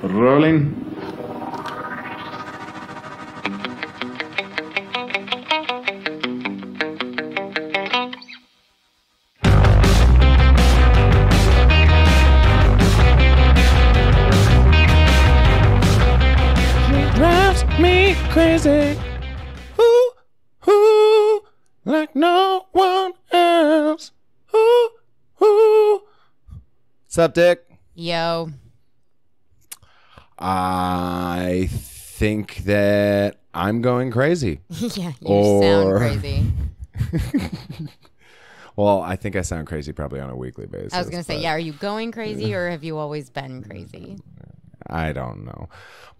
Rolling. Drives me crazy. Ooh, ooh, like no one else. Ooh, ooh. What's up, Dick? Yo. I think that I'm going crazy. Yeah, you sound crazy. Well, I think I sound crazy probably on a weekly basis. I was going to say, yeah, are you going crazy or have you always been crazy? I don't know.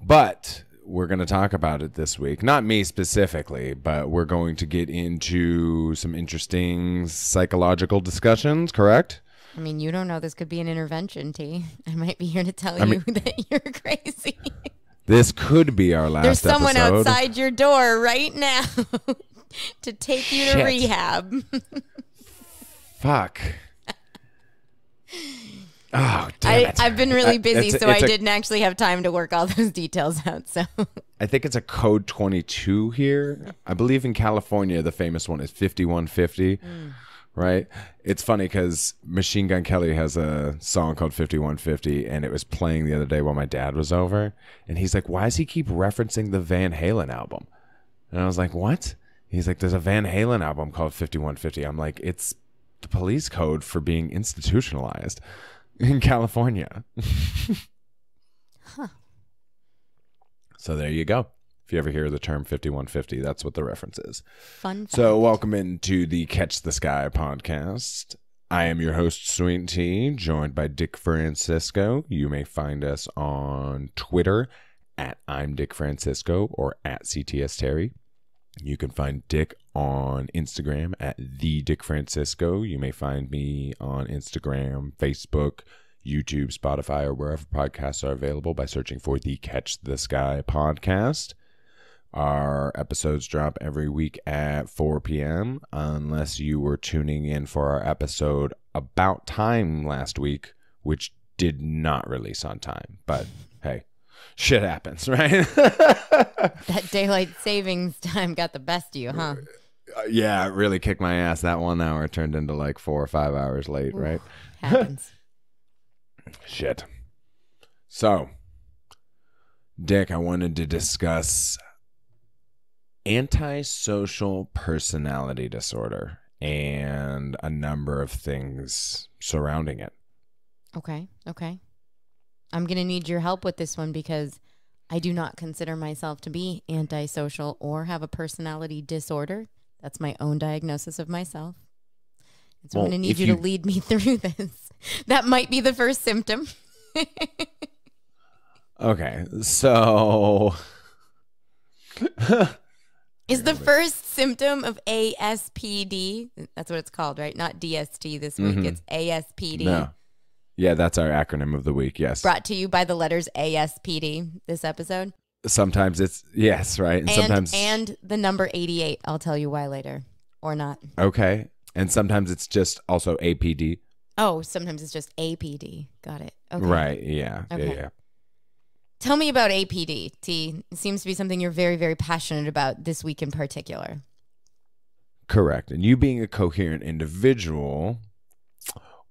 But we're going to talk about it this week. Not me specifically, but we're going to get into some interesting psychological discussions, correct? I mean, you don't know. This could be an intervention, T. I might be here to tell you that you're crazy. This could be our last There's someone episode. outside your door right now to take you to rehab. Fuck. Oh, damn it. I've been really busy, so I didn't actually have time to work all those details out. So I think it's a code 22 here. I believe in California, the famous one is 5150. Right? It's funny because Machine Gun Kelly has a song called 5150, and it was playing the other day while my dad was over. And he's like, why does he keep referencing the Van Halen album? And I was like, what? He's like, there's a Van Halen album called 5150. I'm like, it's the police code for being institutionalized in California. Huh. So there you go. If you ever hear the term 5150, that's what the reference is. Fun fact. So welcome into the Catch the Sky podcast. I am your host, Sweet Tea, joined by Dick Francisco. You may find us on Twitter at I'm Dick Francisco or at CTS Terry. You can find Dick on Instagram at the Dick Francisco. You may find me on Instagram, Facebook, YouTube, Spotify, or wherever podcasts are available by searching for the Catch the Sky podcast. Our episodes drop every week at 4 p.m. unless you were tuning in for our episode About Time last week, which did not release on time. But hey, shit happens, right? That daylight savings time got the best of you, huh? Yeah, it really kicked my ass. That 1 hour turned into like 4 or 5 hours late, right? Happens. Shit. So, Dick, I wanted to discuss Antisocial Personality Disorder and a number of things surrounding it. Okay. I'm going to need your help with this one because I do not consider myself to be antisocial or have a personality disorder. That's my own diagnosis of myself. And so I'm going to need you to lead me through this. That might be the first symptom. Okay, so is the first symptom of ASPD, that's what it's called, right? Not DST this week. It's ASPD. No. Yeah, that's our acronym of the week, yes. Brought to you by the letters ASPD this episode. Sometimes it's, yes, right. And sometimes. And the number 88. I'll tell you why later. Or not. Okay. And sometimes it's just also APD. Oh, sometimes it's just APD. Got it. Okay. Right, yeah. Okay. Yeah. Tell me about APD, T. It seems to be something you're very, very passionate about this week in particular. Correct. And you being a coherent individual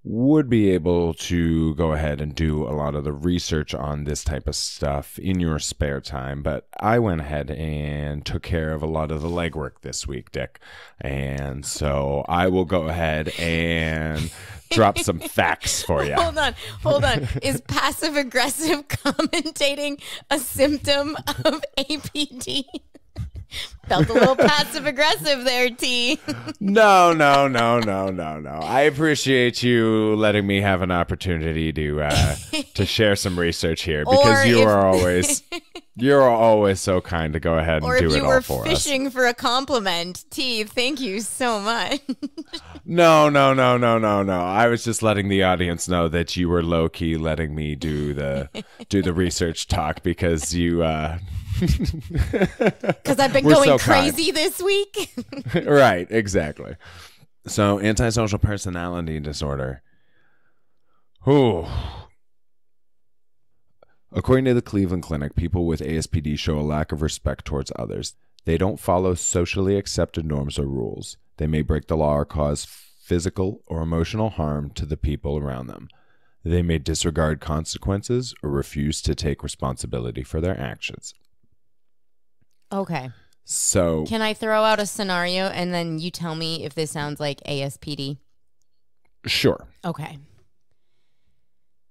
would be able to go ahead and do a lot of the research on this type of stuff in your spare time. But I went ahead and took care of a lot of the legwork this week, Dick. And so I will go ahead and drop some facts for you. Hold on. Is passive-aggressive commentating a symptom of APD? Felt a little passive-aggressive there, T. No. I appreciate you letting me have an opportunity to share some research here because you're always so kind to go ahead and do it all for us. Or if you were fishing for a compliment, T, thank you so much. No. I was just letting the audience know that you were low-key letting me do the research talk because you because I've been going crazy this week. Right, exactly. So, antisocial personality disorder. Ooh. According to the Cleveland Clinic, people with ASPD show a lack of respect towards others. They don't follow socially accepted norms or rules. They may break the law or cause physical or emotional harm to the people around them. They may disregard consequences or refuse to take responsibility for their actions. Okay. So, can I throw out a scenario and then you tell me if this sounds like ASPD? Sure. Okay.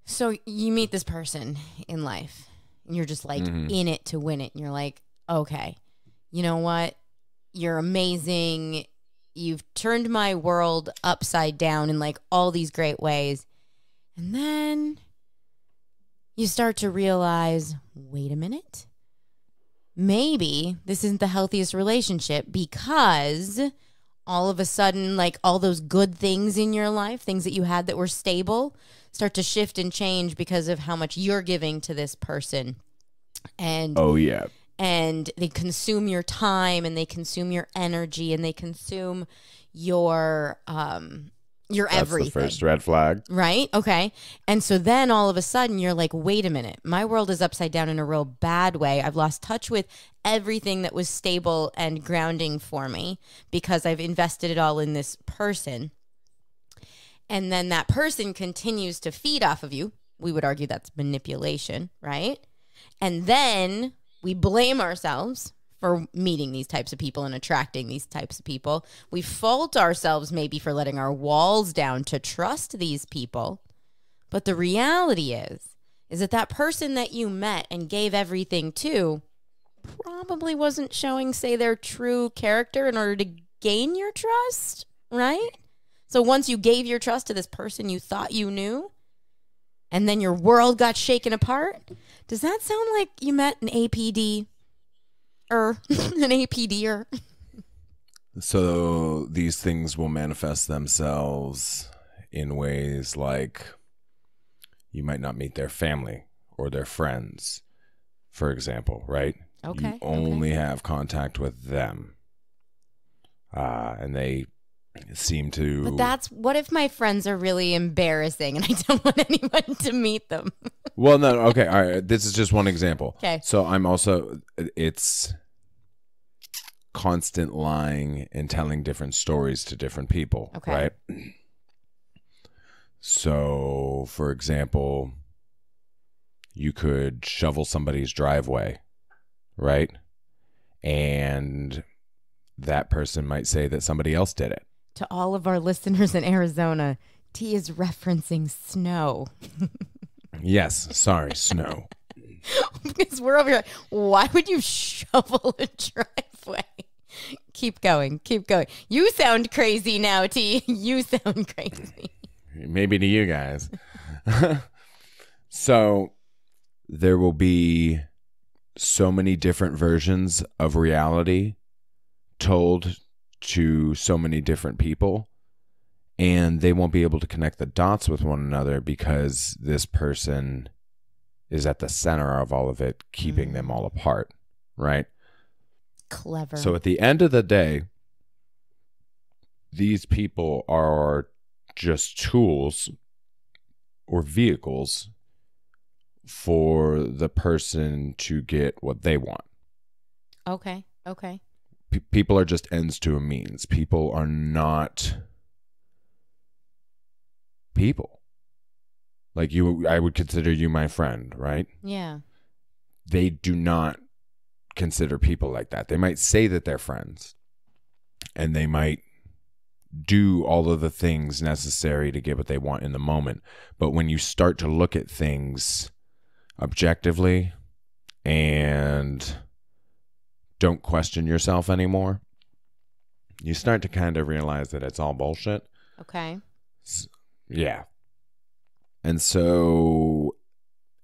So you meet this person in life and you're just like in it to win it. And you're like, okay, you know what? You're amazing. You've turned my world upside down in like all these great ways. And then you start to realize, wait a minute. Maybe this isn't the healthiest relationship because all of a sudden, like all those good things in your life, things that you had that were stable, start to shift and change because of how much you're giving to this person. And oh, yeah. And they consume your time and they consume your energy and they consume your That's everything. the first red flag. Right? Okay. And so then all of a sudden you're like, wait a minute. My world is upside down in a real bad way. I've lost touch with everything that was stable and grounding for me because I've invested it all in this person. And then that person continues to feed off of you. We would argue that's manipulation, right? And then we blame ourselves for meeting these types of people and attracting these types of people. We fault ourselves maybe for letting our walls down to trust these people. But the reality is that that person that you met and gave everything to probably wasn't showing, say, their true character in order to gain your trust, right? So once you gave your trust to this person you thought you knew, and then your world got shaken apart, does that sound like you met an APD? An APD-er? So these things will manifest themselves in ways like you might not meet their family or their friends, for example, right? Okay. You only have contact with them. And they seem to... But that's... What if my friends are really embarrassing and I don't want anyone to meet them? Well, no, okay, all right. This is just one example. Okay. So I'm also... It's constant lying and telling different stories to different people, Okay. right? So, for example, you could shovel somebody's driveway, right? And that person might say that somebody else did it. To all of our listeners in Arizona, T is referencing snow. Yes, sorry, snow. Because we're over here. Why would you shovel a driveway? Keep going. Keep going. You sound crazy now, T. You sound crazy. Maybe to you guys. So there will be so many different versions of reality told to so many different people, and they won't be able to connect the dots with one another because this person is at the center of all of it, keeping them all apart, right? Clever. So at the end of the day, these people are just tools or vehicles for the person to get what they want. Okay. Okay. People are just ends to a means. People are not people. Like you, I would consider you my friend, right? Yeah. They do not consider people like that. They might say that they're friends, and they might do all of the things necessary to get what they want in the moment. But when you start to look at things objectively and don't question yourself anymore, you start to kind of realize that it's all bullshit. Okay. Yeah. And so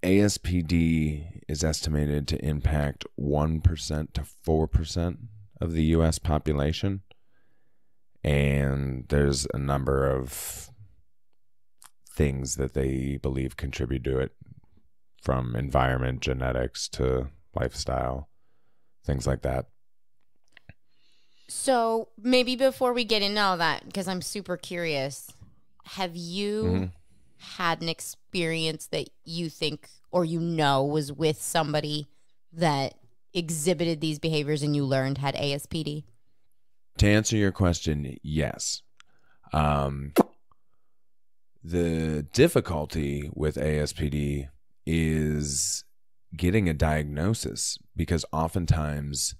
ASPD is estimated to impact 1% to 4% of the U.S. population. And there's a number of things that they believe contribute to it, from environment, genetics to lifestyle, things like that. So maybe before we get into all that, because I'm super curious, have you had an experience that you think or was with somebody that exhibited these behaviors and you learned had ASPD? To answer your question, yes. The difficulty with ASPD is getting a diagnosis, because oftentimes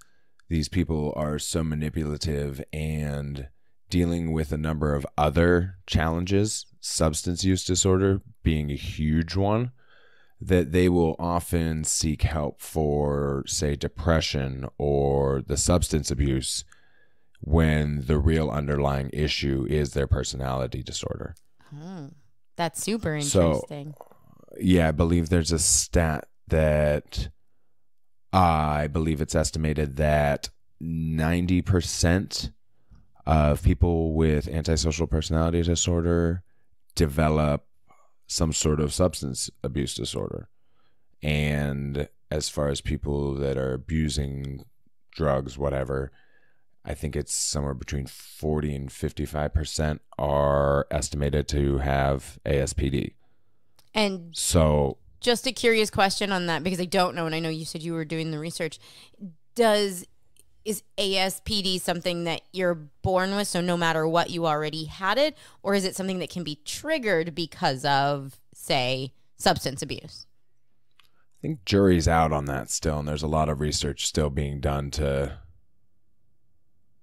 these people are so manipulative and dealing with a number of other challenges, substance use disorder being a huge one, that they will often seek help for, say, depression or the substance abuse, when the real underlying issue is their personality disorder. Oh, that's super interesting. So, yeah, I believe there's a stat that I believe it's estimated that 90% of people with antisocial personality disorder develop some sort of substance abuse disorder. And as far as people that are abusing drugs, whatever, I think it's somewhere between 40 and 55% are estimated to have ASPD. And so, just a curious question on that, because I don't know, and I know you said you were doing the research. Is ASPD something that you're born with, so no matter what you already had it, or is it something that can be triggered because of, say, substance abuse? I think jury's out on that still, and there's a lot of research still being done to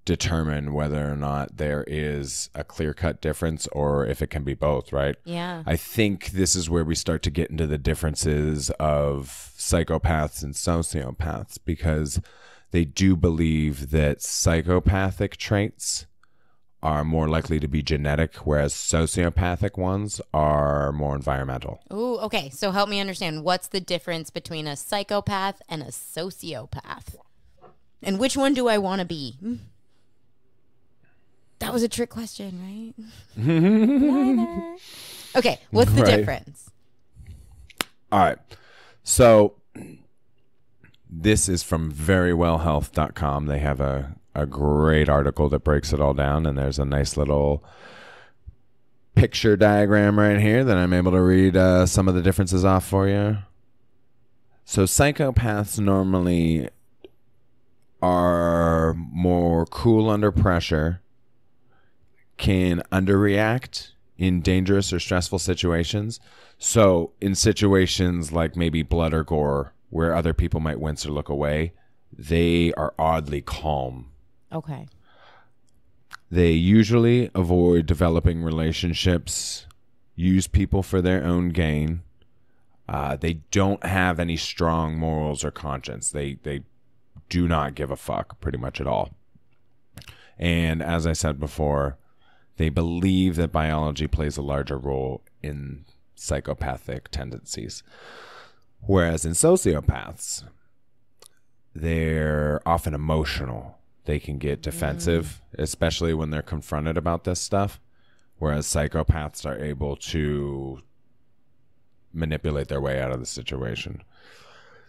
determine whether or not there is a clear-cut difference or if it can be both, right? Yeah. I think this is where we start to get into the differences of psychopaths and sociopaths, because they do believe that psychopathic traits are more likely to be genetic, whereas sociopathic ones are more environmental. Ooh, okay. So help me understand. What's the difference between a psychopath and a sociopath? And which one do I want to be? That was a trick question, right? Neither. Okay, what's the difference? All right. So this is from verywellhealth.com. They have a great article that breaks it all down, and there's a nice little picture diagram right here that I'm able to read some of the differences off for you. So psychopaths normally are more cool under pressure, can underreact in dangerous or stressful situations. So in situations like maybe blood or gore, where other people might wince or look away, they are oddly calm. Okay. They usually avoid developing relationships, use people for their own gain. They don't have any strong morals or conscience. They do not give a fuck pretty much at all. And as I said before, they believe that biology plays a larger role in psychopathic tendencies. Whereas in sociopaths, they're often emotional. They can get defensive, especially when they're confronted about this stuff. Whereas psychopaths are able to manipulate their way out of the situation.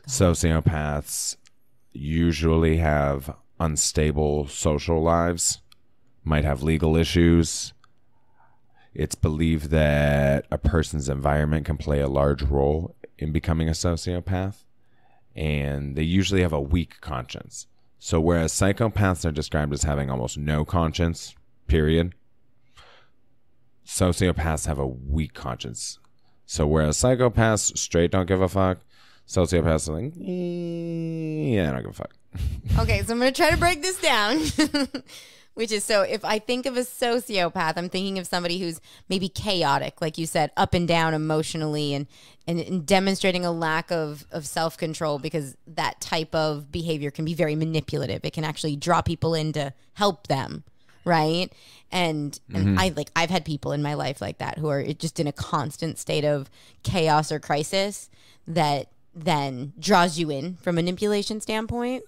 Sociopaths usually have unstable social lives, might have legal issues. It's believed that a person's environment can play a large role in becoming a sociopath, and they usually have a weak conscience. So whereas psychopaths are described as having almost no conscience, period, sociopaths have a weak conscience. So whereas psychopaths straight don't give a fuck, sociopaths are like, yeah, I don't give a fuck. Okay, so I'm going to try to break this down. Which is, so if I think of a sociopath, I'm thinking of somebody who's maybe chaotic, like you said, up and down emotionally, and demonstrating a lack of self-control, because that type of behavior can be very manipulative. It can actually draw people in to help them, right? And I've had people in my life like that who are just in a constant state of chaos or crisis that then draws you in from a manipulation standpoint.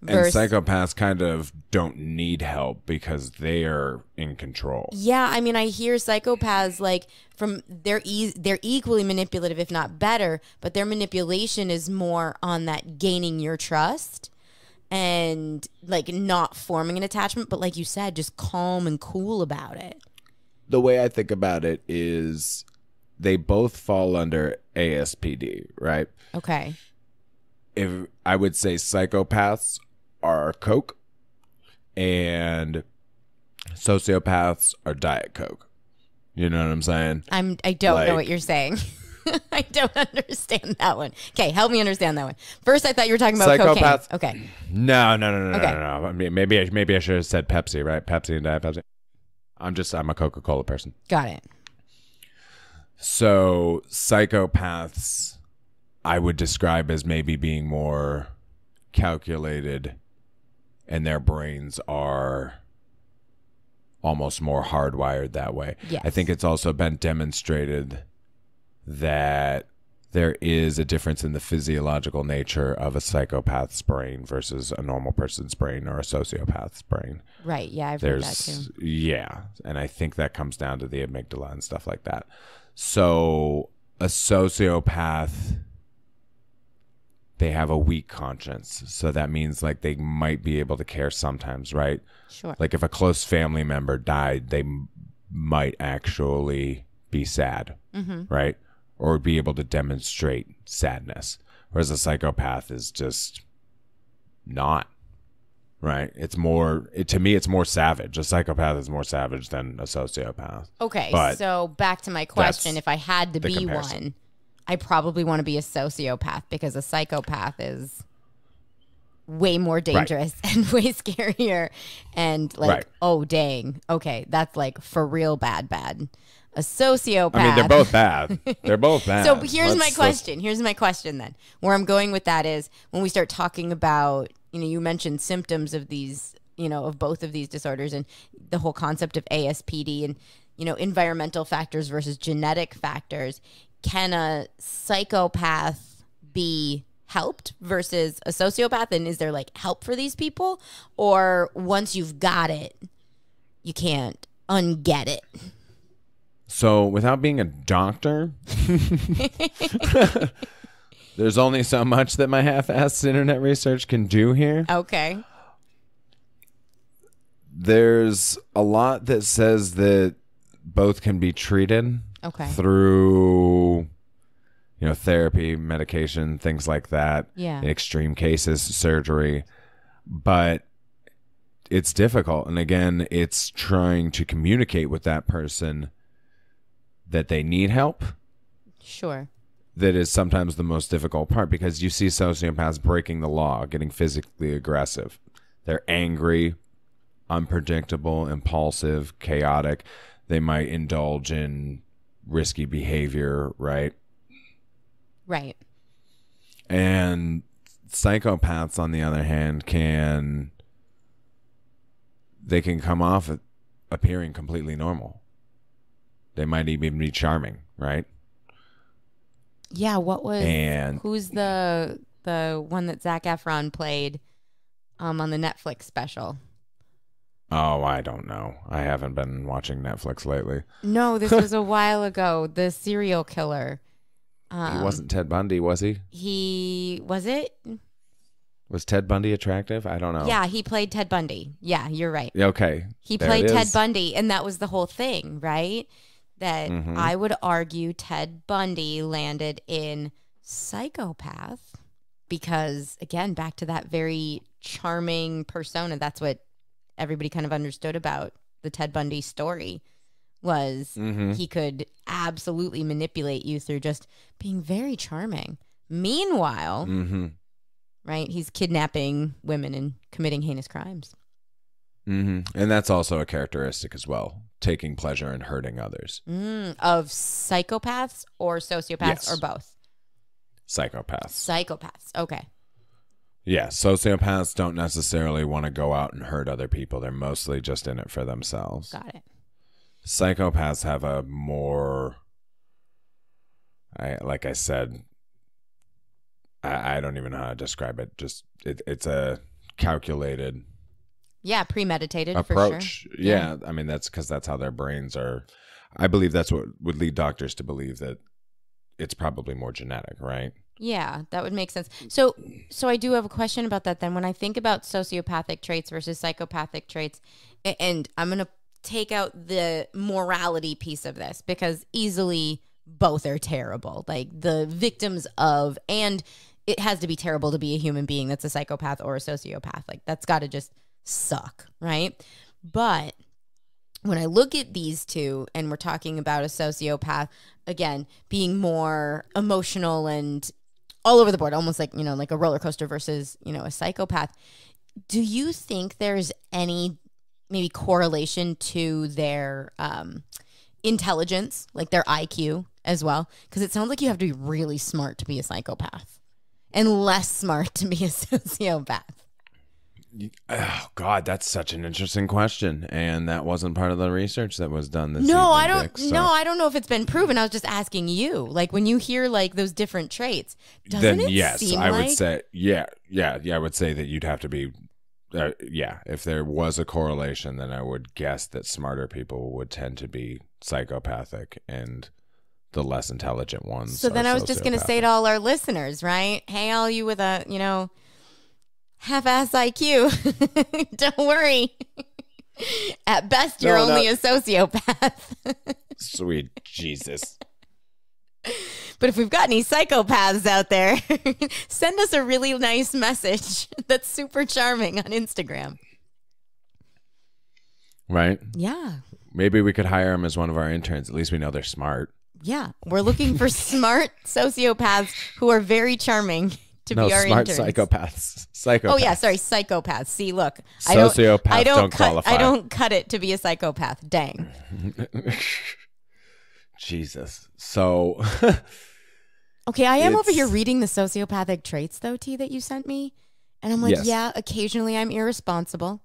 And psychopaths kind of don't need help because they are in control. Yeah, I mean, I hear psychopaths like they're equally manipulative, if not better, but their manipulation is more on that gaining your trust and like not forming an attachment, but like you said, just calm and cool about it. The way I think about it is they both fall under ASPD, right? Okay. If I would say psychopaths are Coke and sociopaths are Diet Coke. You know what I'm saying? I don't know what you're saying. I don't understand that one. Okay, help me understand that one. First, I thought you were talking about Psychopaths. cocaine. Okay. No. Okay. I mean, maybe I should have said Pepsi, right? Pepsi and Diet Pepsi. I'm a Coca-Cola person. Got it. So psychopaths, I would describe as maybe being more calculated, and their brains are almost more hardwired that way. Yes. I think it's also been demonstrated that there is a difference in the physiological nature of a psychopath's brain versus a normal person's brain or a sociopath's brain. Right. Yeah, I've heard that too. Yeah. And I think that comes down to the amygdala and stuff like that. So a sociopath, they have a weak conscience. So that means like they might be able to care sometimes, right? Sure. Like if a close family member died, they might actually be sad, right? Or be able to demonstrate sadness. Whereas a psychopath is just not, right? To me, it's more savage. A psychopath is more savage than a sociopath. Okay, But so back to my question. If I had to be comparison. one, I probably want to be a sociopath because a psychopath is way more dangerous and way scarier. And like, Right. oh, dang. Okay, that's like for real bad. A sociopath. I mean, they're both bad. They're both bad. So here's my question. Here's my question then. Where I'm going with that is when we start talking about, you mentioned symptoms of these, of both of these disorders and the whole concept of ASPD and, environmental factors versus genetic factors. Can a psychopath be helped versus a sociopath? And is there like help for these people? Or once you've got it, you can't unget it? So without being a doctor, there's only so much that my half-assed internet research can do here. Okay. There's a lot that says that both can be treated through, therapy, medication, things like that. Yeah. In extreme cases, surgery. But it's difficult. And again, it's trying to communicate with that person that they need help. Sure. That is sometimes the most difficult part because you see sociopaths breaking the law, getting physically aggressive. They're angry, unpredictable, impulsive, chaotic. They might indulge in risky behavior, right? Right. And psychopaths, on the other hand, can come off appearing completely normal. They might even be charming, right? Yeah, who's the one that Zac Efron played on the Netflix special? Oh, I don't know. I haven't been watching Netflix lately. No, this was a while ago. The serial killer. He wasn't Ted Bundy, was he? Was it? Was Ted Bundy attractive? I don't know. Yeah, he played Ted Bundy. Yeah, you're right. Okay. He played Ted Bundy, and that was the whole thing, right? That I would argue Ted Bundy landed in Psychopath because, again, back to that very charming persona. That's what everybody kind of understood about the Ted Bundy story was he could absolutely manipulate you through just being very charming. Meanwhile, right, he's kidnapping women and committing heinous crimes. And that's also a characteristic as well. Taking pleasure in hurting others. Of psychopaths or sociopaths Yes. or both? Psychopaths. Okay. Yeah, sociopaths don't necessarily want to go out and hurt other people. They're mostly just in it for themselves. Got it. Psychopaths have a more, like I said, I don't even know how to describe it. Just it's a calculated premeditated approach. for sure. Yeah, I mean that's because that's how their brains are. I believe that's what would lead doctors to believe that it's probably more genetic, right? Yeah, that would make sense. So I do have a question about that then. When I think about sociopathic traits versus psychopathic traits, and I'm going to take out the morality piece of this because easily both are terrible. Like the victims of, and it has to be terrible to be a human being that's a psychopath or a sociopath. Like that's got to just suck, right? But when I look at these two and we're talking about a sociopath, again, being more emotional and all over the board, almost like, like a roller coaster versus, a psychopath. Do you think there's any maybe correlation to their intelligence, like their IQ as well? Because it sounds like you have to be really smart to be a psychopath and less smart to be a sociopath. Oh God, that's such an interesting question, and that wasn't part of the research that was done this evening, No, I don't. Dick, so. No, I don't know if it's been proven. I was just asking you. Like when you hear like those different traits, doesn't then it yes, seem I like... would say I would say that you'd have to be. If there was a correlation, then I would guess that smarter people would tend to be psychopathic, and the less intelligent ones. So then I was just going to say to all our listeners, right? Hey, all you with a half-ass IQ, don't worry. At best, you're only a sociopath. Sweet Jesus. But if we've got any psychopaths out there, send us a really nice message that's super charming on Instagram. Right? Yeah. Maybe we could hire them as one of our interns. At least we know they're smart. Yeah. We're looking for smart sociopaths who are very charming to be our smart interns. Psychopaths. Oh, yeah. Sorry. Psychopaths. See, look. Sociopaths don't qualify. I don't cut it to be a psychopath. Dang. Jesus. So... Okay, I am over here reading the sociopathic traits, though, T, that you sent me. And I'm like, yeah, occasionally I'm irresponsible.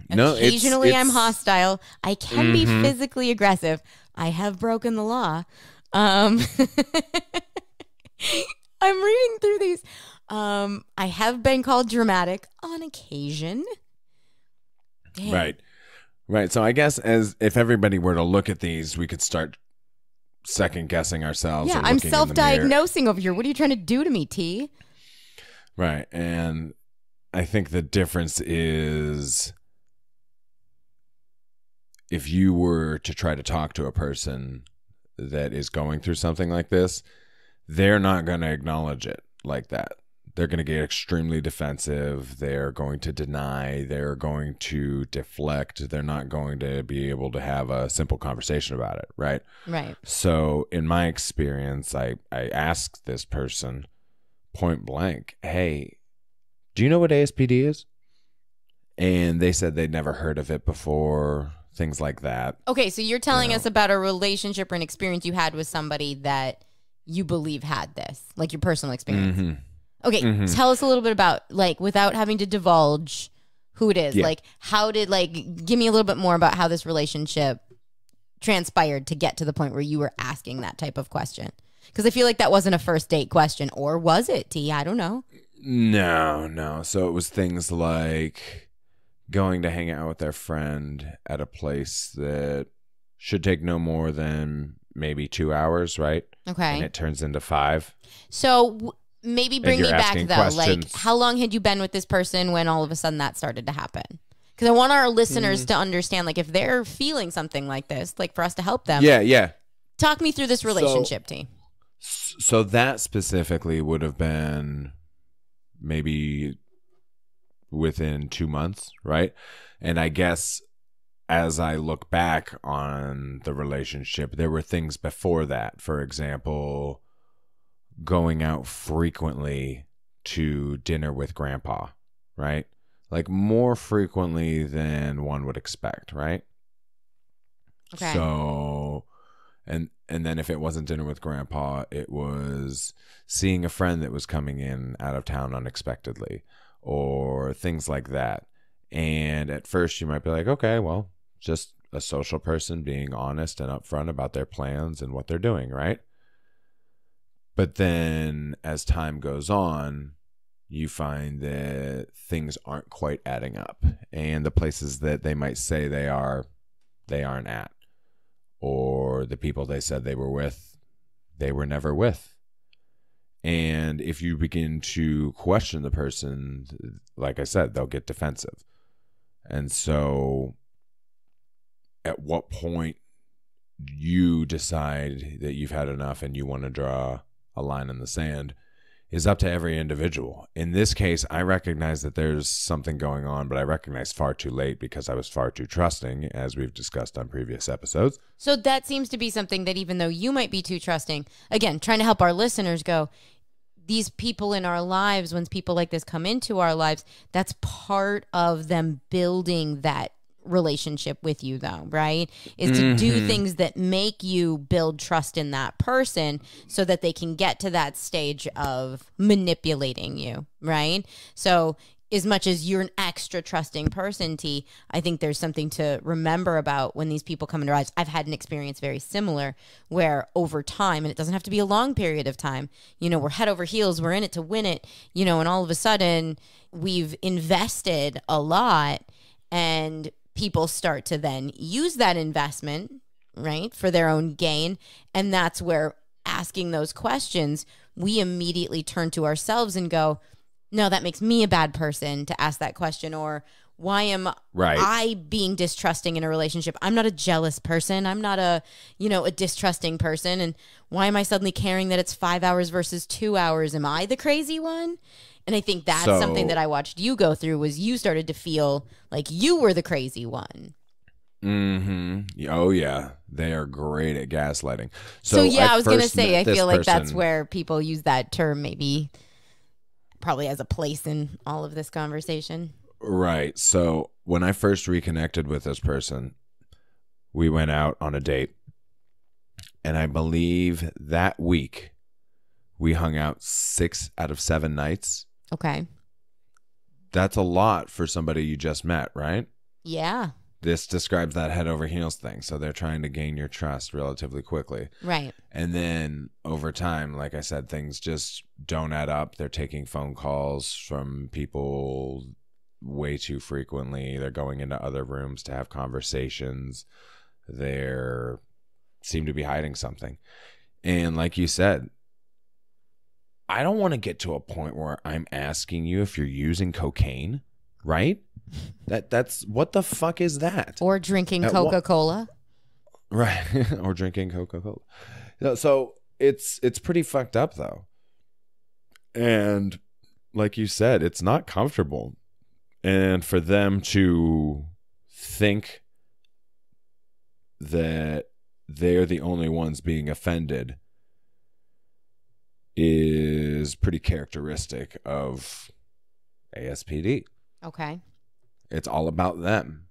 Occasionally I'm hostile. I can be physically aggressive. I have broken the law. I'm reading through these. I have been called dramatic on occasion. Dang. Right. So I guess if everybody were to look at these, we could start second guessing ourselves. Yeah, I'm self-diagnosing over here. What are you trying to do to me, T? Right. And I think the difference is if you were to try to talk to a person that is going through something like this, they're not going to acknowledge it like that. They're going to get extremely defensive. They're going to deny. They're going to deflect. They're not going to be able to have a simple conversation about it, right? Right. So in my experience, I asked this person point blank, hey, do you know what ASPD is? And they said they'd never heard of it before, things like that. Okay, so you're telling us about a relationship or an experience you had with somebody that you believe had this, like your personal experience. Mm-hmm. Okay, tell us a little bit about, like, without having to divulge who it is. Yeah. Like, give me a little bit more about how this relationship transpired to get to the point where you were asking that type of question. Because I feel like that wasn't a first date question. Or was it, T? I don't know. No. So it was things like going to hang out with their friend at a place that should take no more than maybe 2 hours, right? Okay. And it turns into 5. So... maybe bring me back, though. Questions. Like, how long had you been with this person when all of a sudden that started to happen? Because I want our listeners to understand, like, if they're feeling something like this, like, for us to help them. Yeah. Talk me through this relationship, T. So that specifically would have been maybe within 2 months, right? And I guess as I look back on the relationship, there were things before that. For example, going out frequently to dinner with grandpa, right? Like more frequently than one would expect, right? Okay. So, and then if it wasn't dinner with grandpa, it was seeing a friend that was coming in out of town unexpectedly or things like that. And at first you might be like, okay, well, just a social person being honest and upfront about their plans and what they're doing, right? But then as time goes on, you find that things aren't quite adding up. And the places that they might say they aren't at. Or the people they said they were with, they were never with. And if you begin to question the person, like I said, they'll get defensive. And so at what point you decide that you've had enough and you want to draw a line in the sand is up to every individual. In this case, I recognize that there's something going on, but I recognize far too late because I was far too trusting, as we've discussed on previous episodes. So that seems to be something that even though you might be too trusting, again, trying to help our listeners go, these people in our lives, when people like this come into our lives, that's part of them building that relationship with you, though, right? Is to do things that make you build trust in that person so that they can get to that stage of manipulating you, right? So as much as you're an extra trusting person, T, I think there's something to remember about when these people come into our lives. I've had an experience very similar where over time, and it doesn't have to be a long period of time, you know, we're head over heels, we're in it to win it, you know, and all of a sudden we've invested a lot and people start to then use that investment, right, for their own gain. And that's where asking those questions, we immediately turn to ourselves and go, no, that makes me a bad person to ask that question. Or why am I being distrusting in a relationship? I'm not a jealous person. I'm not a distrusting person. And why am I suddenly caring that it's 5 hours versus 2 hours? Am I the crazy one? And I think that's something that I watched you go through was you started to feel like you were the crazy one. Mm-hmm. Oh, yeah. They are great at gaslighting. So yeah, I was going to say, I feel like that's where people use that term maybe probably has a place in all of this conversation. Right. So when I first reconnected with this person, we went out on a date. And I believe that week we hung out 6 out of 7 nights. Okay. That's a lot for somebody you just met, right? Yeah. This describes that head over heels thing. So they're trying to gain your trust relatively quickly. Right. And then over time, like I said, things just don't add up. They're taking phone calls from people way too frequently. They're going into other rooms to have conversations. They seem to be hiding something. And like you said, I don't want to get to a point where I'm asking you if you're using cocaine, right? That's what the fuck is that? Or drinking Coca-Cola. Right. Or drinking Coca-Cola. So it's pretty fucked up though. And like you said, it's not comfortable. And for them to think that they're the only ones being offended is pretty characteristic of ASPD. Okay. It's all about them.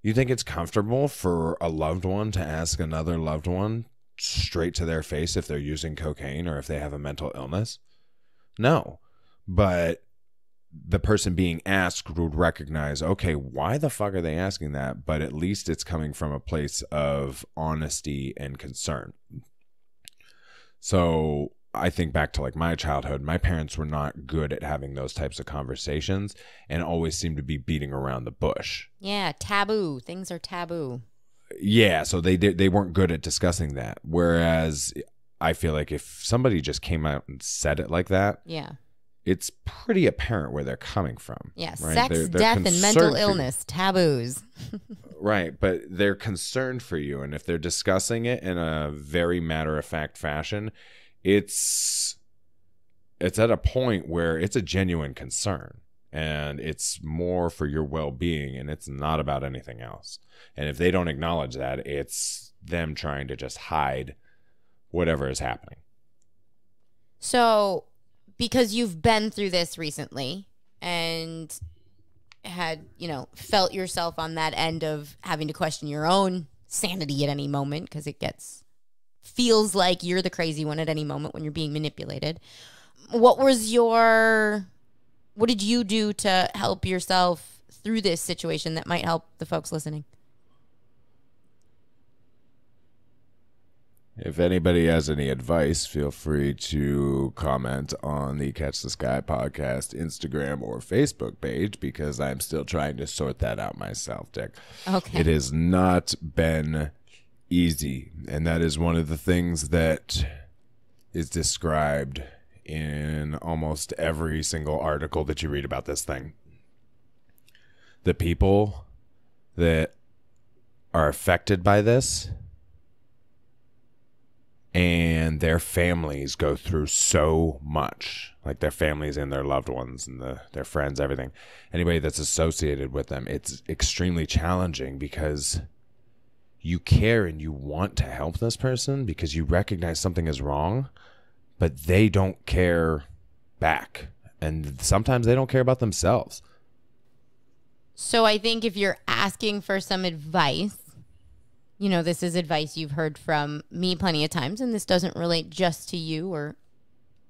You think it's comfortable for a loved one to ask another loved one straight to their face if they're using cocaine or if they have a mental illness? No. But the person being asked would recognize, okay, why the fuck are they asking that? But at least it's coming from a place of honesty and concern. So I think back to like my childhood, my parents were not good at having those types of conversations and always seemed to be beating around the bush. Yeah, taboo. Things are taboo. Yeah, so they weren't good at discussing that. Whereas I feel like if somebody just came out and said it like that, yeah, it's pretty apparent where they're coming from. Yeah, right? Sex, death, and mental illness, taboos. Right, but they're concerned for you. And if they're discussing it in a very matter-of-fact fashion, it's at a point where it's a genuine concern. And it's more for your well-being, and it's not about anything else. And if they don't acknowledge that, it's them trying to just hide whatever is happening. So, because you've been through this recently and had, felt yourself on that end of having to question your own sanity at any moment, because it feels like you're the crazy one at any moment when you're being manipulated. What did you do to help yourself through this situation that might help the folks listening? If anybody has any advice, feel free to comment on the Catch the Sky podcast Instagram or Facebook page, because I'm still trying to sort that out myself, Dick. Okay. It has not been easy, and that is one of the things that is described in almost every single article that you read about this thing. The people that are affected by this, and their families go through so much, like their families and their loved ones and their friends, everything. Anybody that's associated with them, it's extremely challenging because you care and you want to help this person because you recognize something is wrong, but they don't care back. And sometimes they don't care about themselves. So I think if you're asking for some advice, this is advice you've heard from me plenty of times, and this doesn't relate just to you or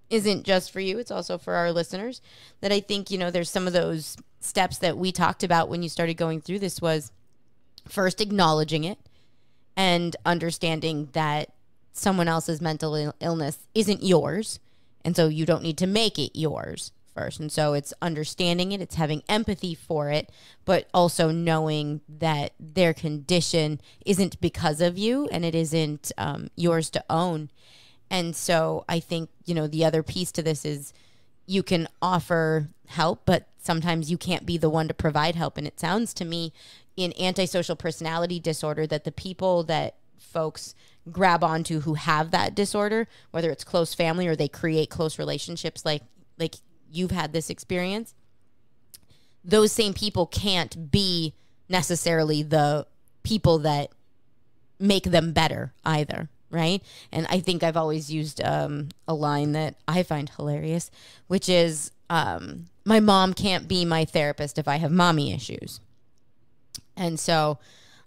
isn't just for you. It's also for our listeners, that I think, there's some of those steps that we talked about when you started going through this was first acknowledging it and understanding that someone else's mental illness isn't yours. And so you don't need to make it yours first. And so it's understanding it, it's having empathy for it, but also knowing that their condition isn't because of you and it isn't yours to own. And so I think, the other piece to this is you can offer help, but sometimes you can't be the one to provide help. And it sounds to me in antisocial personality disorder that the people that folks grab onto who have that disorder, whether it's close family or they create close relationships like you've had this experience, those same people can't be necessarily the people that make them better either, right? And I think I've always used a line that I find hilarious, which is, my mom can't be my therapist if I have mommy issues. And so,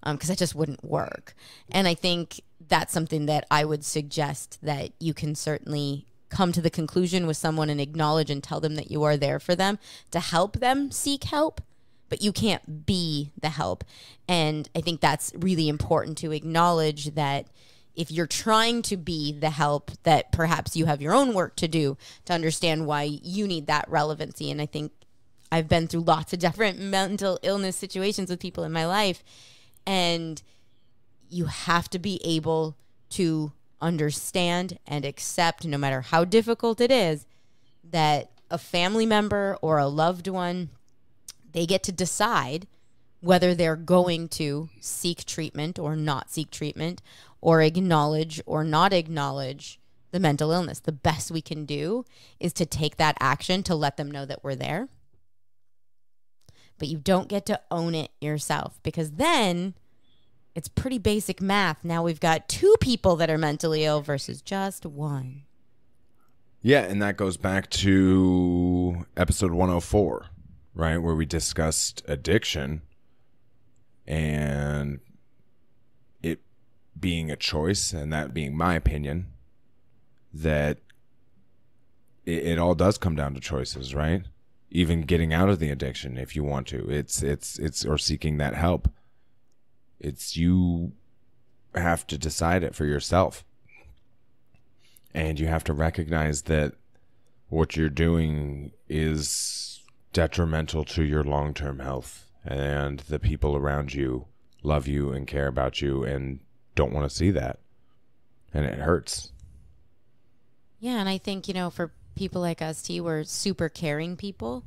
because that just wouldn't work. And I think that's something that I would suggest that you can certainly come to the conclusion with someone and acknowledge and tell them that you are there for them to help them seek help, but you can't be the help. And I think that's really important to acknowledge that if you're trying to be the help, that perhaps you have your own work to do to understand why you need that relevancy. And I think I've been through lots of different mental illness situations with people in my life, and you have to be able to understand and accept, no matter how difficult it is, that a family member or a loved one, they get to decide whether they're going to seek treatment or not seek treatment, or acknowledge or not acknowledge the mental illness. The best we can do is to take that action to let them know that we're there. But you don't get to own it yourself, because then it's pretty basic math. Now we've got 2 people that are mentally ill versus just 1. Yeah, and that goes back to episode 104, right, where we discussed addiction and it being a choice, and that being my opinion, that it all does come down to choices, right? Even getting out of the addiction if you want to. It's or seeking that help. It's you have to decide it for yourself. And you have to recognize that what you're doing is detrimental to your long-term health, and the people around you love you and care about you and don't want to see that. And it hurts. Yeah, and I think, for people like us, T, we're super caring people.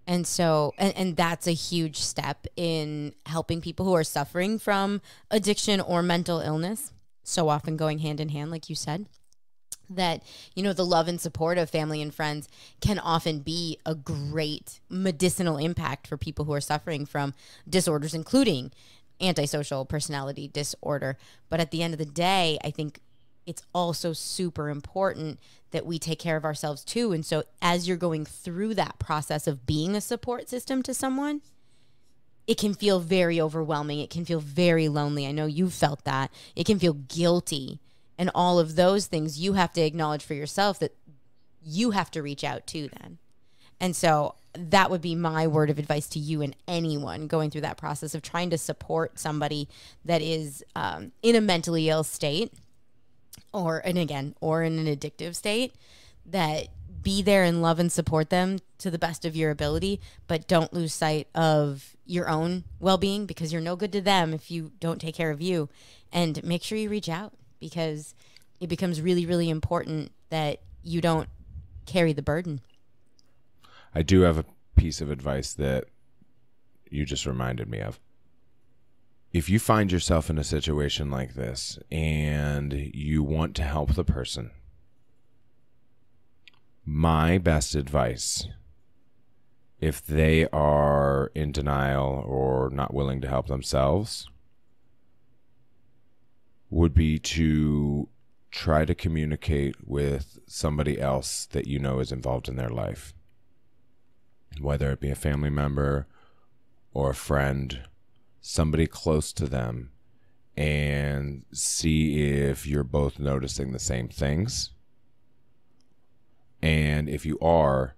And so, and that's a huge step in helping people who are suffering from addiction or mental illness, so often going hand in hand, like you said, that, the love and support of family and friends can often be a great medicinal impact for people who are suffering from disorders, including antisocial personality disorder. But at the end of the day, I think it's also super important that we take care of ourselves too. And so as you're going through that process of being a support system to someone, it can feel very overwhelming. It can feel very lonely. I know you've felt that. It can feel guilty. And all of those things you have to acknowledge for yourself that you have to reach out to then. And so that would be my word of advice to you and anyone going through that process of trying to support somebody that is in a mentally ill state, or in an addictive state, that be there and love and support them to the best of your ability, but don't lose sight of your own well-being, because you're no good to them if you don't take care of you. And make sure you reach out, because it becomes really, really important that you don't carry the burden. I do have a piece of advice that you just reminded me of. if you find yourself in a situation like this and you want to help the person, my best advice, if they are in denial or not willing to help themselves, would be to try to communicate with somebody else that you know is involved in their life, whether it be a family member or a friend, somebody close to them, and see if you're both noticing the same things. And if you are,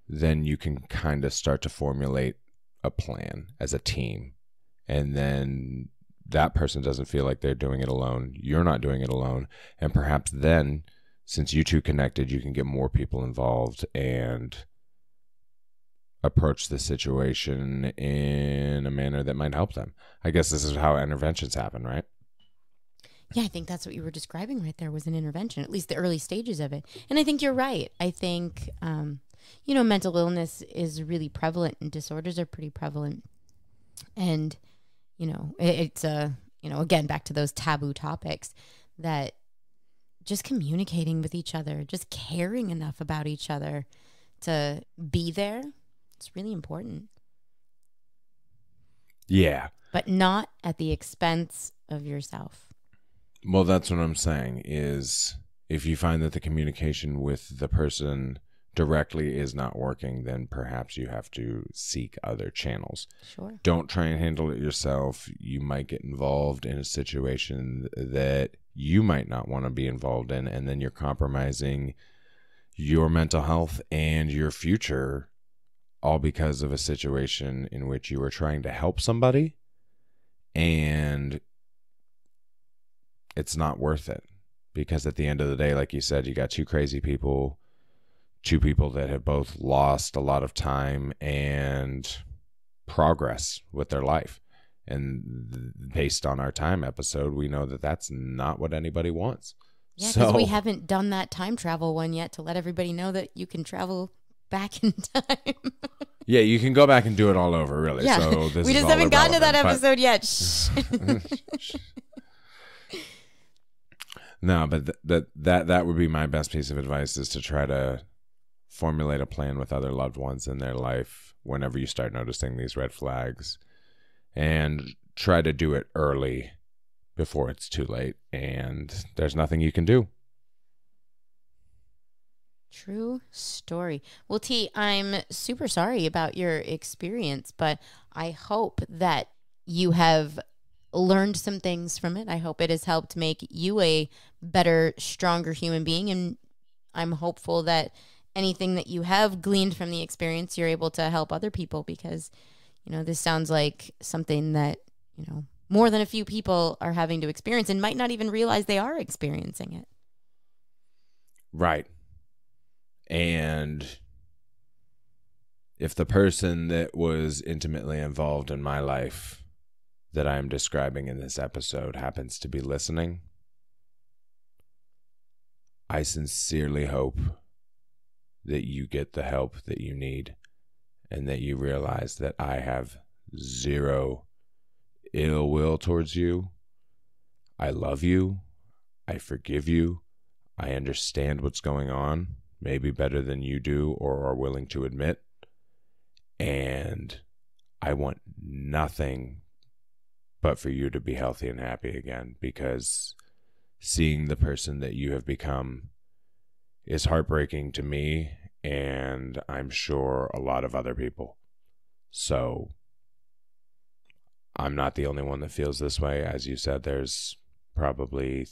then you can kind of start to formulate a plan as a team. And then that person doesn't feel like they're doing it alone. You're not doing it alone. And perhaps then, since you two connected, you can get more people involved and approach the situation in a manner that might help them. I guess this is how interventions happen, right? Yeah, I think that's what you were describing right there was an intervention, at least the early stages of it. And I think you're right. I think, mental illness is really prevalent and disorders are pretty prevalent. And, it's again, back to those taboo topics, that just communicating with each other, just caring enough about each other to be there, it's really important. Yeah. But not at the expense of yourself. Well, that's what I'm saying is if you find that the communication with the person directly is not working, then perhaps you have to seek other channels. Sure. Don't try and handle it yourself. You might get involved in a situation that you might not want to be involved in, and then you're compromising your mental health and your future, all because of a situation in which you were trying to help somebody and it's not worth it. Because at the end of the day, like you said, you got two crazy people, two people that have both lost a lot of time and progress with their life. And based on our time episode, we know that that's not what anybody wants. Yeah, because we haven't done that time travel one yet to let everybody know that you can travel back in time. Yeah, you can go back and do it all over, really. Yeah. So this we is just all haven't gotten to that irrelevant, episode yet. No, but that would be my best piece of advice, is to try to formulate a plan with other loved ones in their life whenever you start noticing these red flags, and try to do it early before it's too late and there's nothing you can do. True story. Well, T, I'm super sorry about your experience, but I hope that you have learned some things from it. I hope it has helped make you a better, stronger human being. And I'm hopeful that anything that you have gleaned from the experience, you're able to help other people, because, this sounds like something that, more than a few people are having to experience and might not even realize they are experiencing it. Right. And if the person that was intimately involved in my life that I'm describing in this episode happens to be listening, I sincerely hope that you get the help that you need and that you realize that I have zero ill will towards you. I love you. I forgive you. I understand what's going on, maybe better than you do or are willing to admit. And I want nothing but for you to be healthy and happy again, because seeing the person that you have become is heartbreaking to me, and I'm sure a lot of other people. So I'm not the only one that feels this way. As you said, there's probably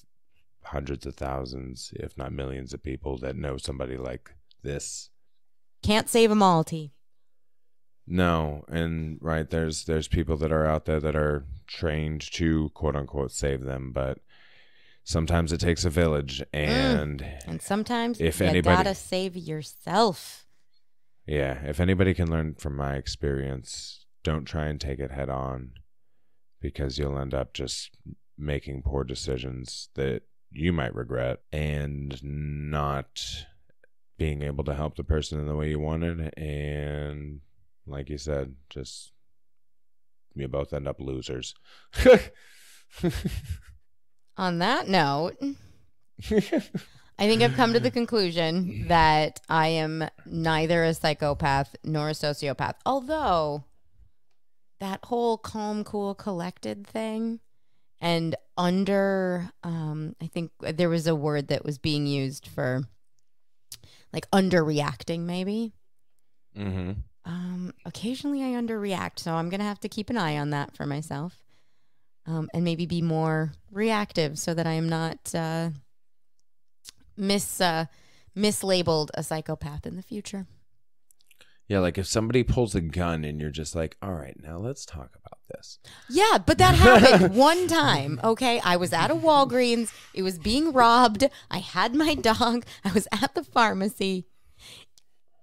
hundreds of thousands, if not millions of people that know somebody like this. Can't save them all, T. No, and right, there's people that are out there that are trained to quote unquote save them, but sometimes it takes a village, and sometimes if you anybody gotta save yourself. Yeah, if anybody can learn from my experience, don't try and take it head on, because you'll end up just making poor decisions that you might regret and not being able to help the person in the way you wanted. And like you said, just You both end up losers. On that note, I think I've come to the conclusion that I am neither a psychopath nor a sociopath. Although that whole calm, cool, collected thing, and I think there was a word that was being used for like underreacting, maybe. Mm-hmm. Occasionally I underreact, so I'm gonna have to keep an eye on that for myself, and maybe be more reactive so that I am not mislabeled a psychopath in the future. Yeah, like if somebody pulls a gun and you're just like, all right, now let's talk about this. Yeah, but that happened one time, okay? I was at a Walgreens. It was being robbed. I had my dog. I was at the pharmacy.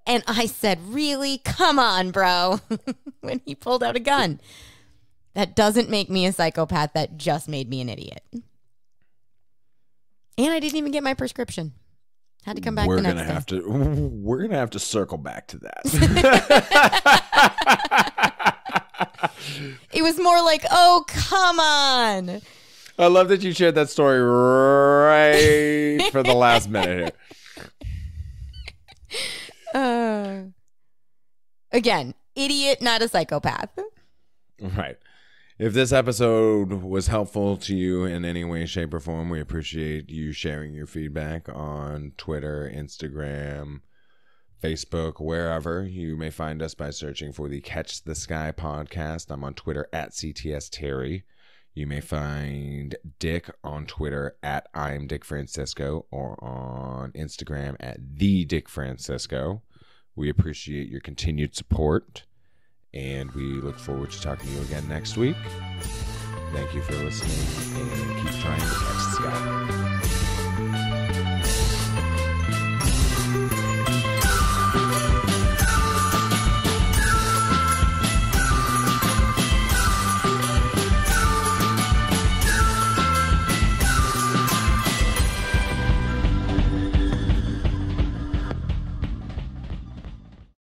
And I said, really? Come on, bro. When he pulled out a gun. That doesn't make me a psychopath. That just made me an idiot. And I didn't even get my prescription. Had to come back the next day. We're going to have to circle back to that. It was more like, oh, come on. I love that you shared that story right for the last minute here. Again, idiot, not a psychopath. Right. If this episode was helpful to you in any way, shape, or form, we appreciate you sharing your feedback on Twitter, Instagram, Facebook, wherever. You may find us by searching for the Catch the Sky podcast. I'm on Twitter at CTS Terry. You may find Dick on Twitter at I'm Dick Francisco, or on Instagram at the Dick Francisco. We appreciate your continued support, and we look forward to talking to you again next week. Thank you for listening, and keep trying to catch the sky.